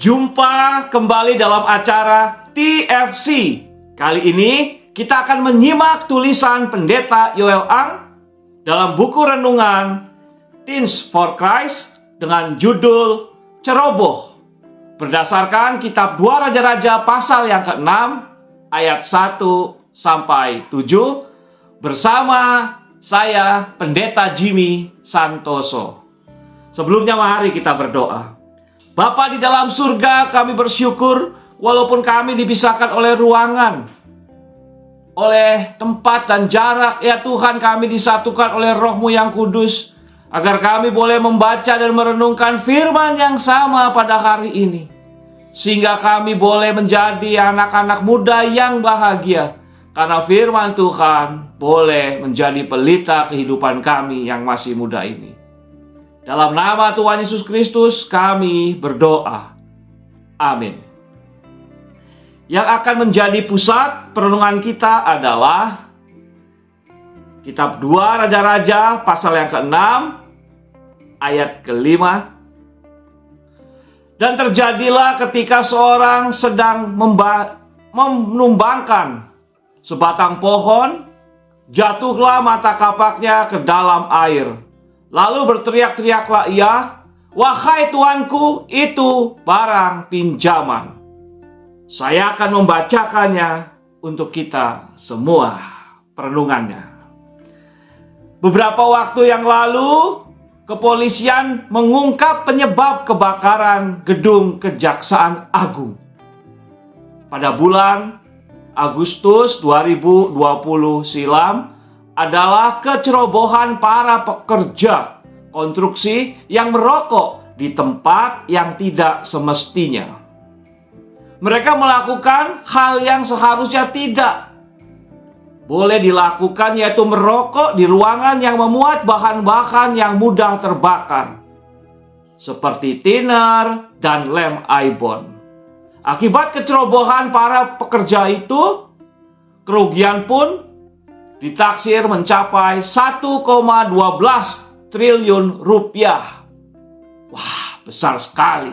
Jumpa kembali dalam acara TFC. Kali ini kita akan menyimak tulisan Pendeta Yoel Ang dalam buku renungan Teens for Christ dengan judul Ceroboh, berdasarkan kitab 2 Raja-Raja pasal yang ke-6 ayat 1 sampai 7 bersama saya Pendeta Jimmy Santoso. Sebelumnya mari kita berdoa. Bapa di dalam surga, kami bersyukur walaupun kami dipisahkan oleh ruangan, oleh tempat dan jarak, ya Tuhan, kami disatukan oleh Roh-Mu yang kudus, agar kami boleh membaca dan merenungkan firman yang sama pada hari ini, sehingga kami boleh menjadi anak-anak muda yang bahagia, karena firman Tuhan boleh menjadi pelita kehidupan kami yang masih muda ini. Dalam nama Tuhan Yesus Kristus kami berdoa. Amin. Yang akan menjadi pusat perenungan kita adalah kitab 2 Raja-Raja pasal yang ke-6 ayat ke-5. Dan terjadilah ketika seorang sedang menumbangkan sebatang pohon, jatuhlah mata kapaknya ke dalam air. Lalu berteriak-teriaklah ia, "Wahai tuanku, itu barang pinjaman." Saya akan membacakannya untuk kita semua perenungannya. Beberapa waktu yang lalu, kepolisian mengungkap penyebab kebakaran gedung Kejaksaan Agung. Pada bulan Agustus 2020 silam, adalah kecerobohan para pekerja konstruksi yang merokok di tempat yang tidak semestinya. Mereka melakukan hal yang seharusnya tidak boleh dilakukan, yaitu merokok di ruangan yang memuat bahan-bahan yang mudah terbakar, seperti thinner dan lem ibon. Akibat kecerobohan para pekerja itu, kerugian pun ditaksir mencapai 1,12 triliun rupiah. Wah, besar sekali.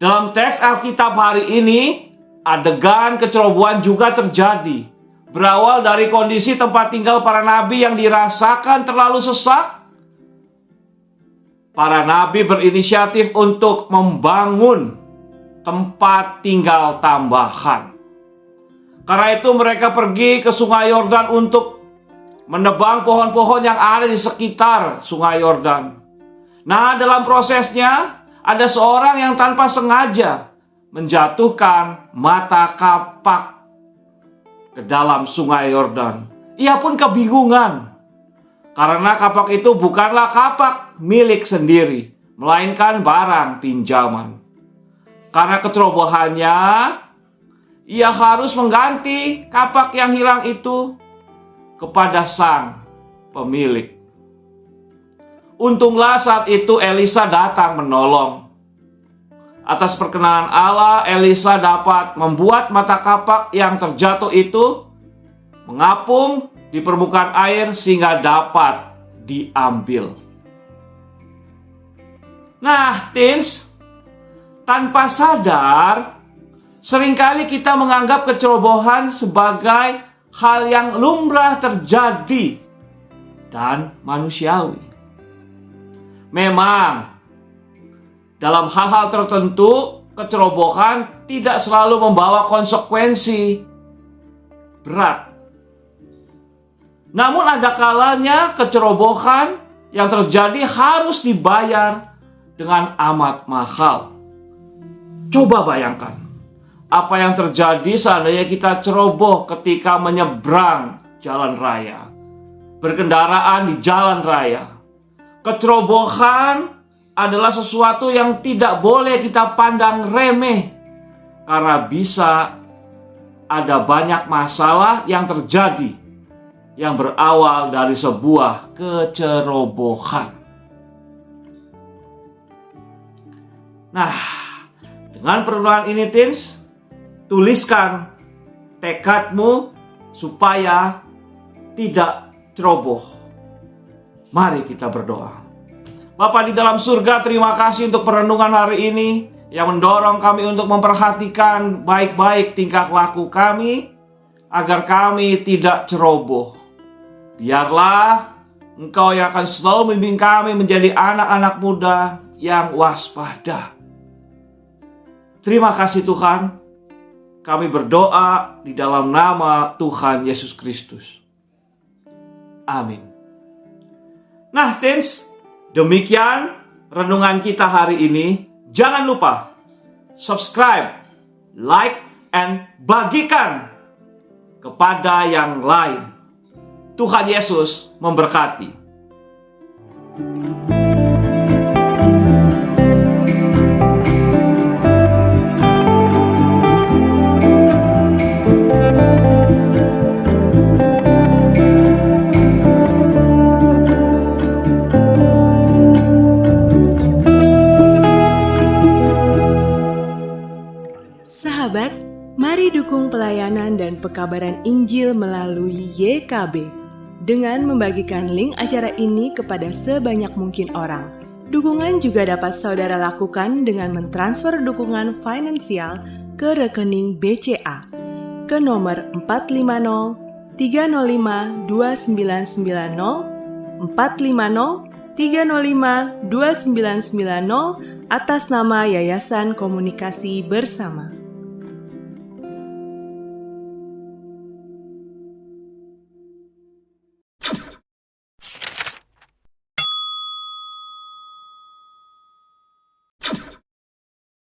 Dalam teks Alkitab hari ini, adegan kecerobohan juga terjadi. Berawal dari kondisi tempat tinggal para nabi yang dirasakan terlalu sesak. Para nabi berinisiatif untuk membangun tempat tinggal tambahan. Karena itu mereka pergi ke Sungai Yordan untuk menebang pohon-pohon yang ada di sekitar Sungai Yordan. Nah, dalam prosesnya ada seorang yang tanpa sengaja menjatuhkan mata kapak ke dalam Sungai Yordan. Ia pun kebingungan karena kapak itu bukanlah kapak milik sendiri, melainkan barang pinjaman. Karena kecerobohannya, ia harus mengganti kapak yang hilang itu kepada sang pemilik. Untunglah saat itu Elisa datang menolong. Atas perkenanan Allah, Elisa dapat membuat mata kapak yang terjatuh itu mengapung di permukaan air sehingga dapat diambil. Nah, teens, tanpa sadar, seringkali kita menganggap kecerobohan sebagai hal yang lumrah terjadi dan manusiawi. Memang, dalam hal-hal tertentu, kecerobohan tidak selalu membawa konsekuensi berat. Namun ada kalanya kecerobohan yang terjadi harus dibayar dengan amat mahal. Coba bayangkan, apa yang terjadi seandainya kita ceroboh ketika menyeberang jalan raya, berkendaraan di jalan raya. Kecerobohan adalah sesuatu yang tidak boleh kita pandang remeh, karena bisa ada banyak masalah yang terjadi yang berawal dari sebuah kecerobohan. Nah, dengan perenungan ini, teens, tuliskan tekadmu supaya tidak ceroboh. Mari kita berdoa. Bapa di dalam surga, terima kasih untuk perenungan hari ini yang mendorong kami untuk memperhatikan baik-baik tingkah laku kami, agar kami tidak ceroboh. Biarlah Engkau yang akan selalu membimbing kami menjadi anak-anak muda yang waspada. Terima kasih Tuhan. Kami berdoa di dalam nama Tuhan Yesus Kristus. Amin. Nah, teens, demikian renungan kita hari ini. Jangan lupa subscribe, like, and bagikan kepada yang lain. Tuhan Yesus memberkati. Sahabat, mari dukung pelayanan dan pekabaran Injil melalui YKB dengan membagikan link acara ini kepada sebanyak mungkin orang. Dukungan juga dapat saudara lakukan dengan mentransfer dukungan finansial ke rekening BCA ke nomor 450 305 2990 450 305 2990 atas nama Yayasan Komunikasi Bersama.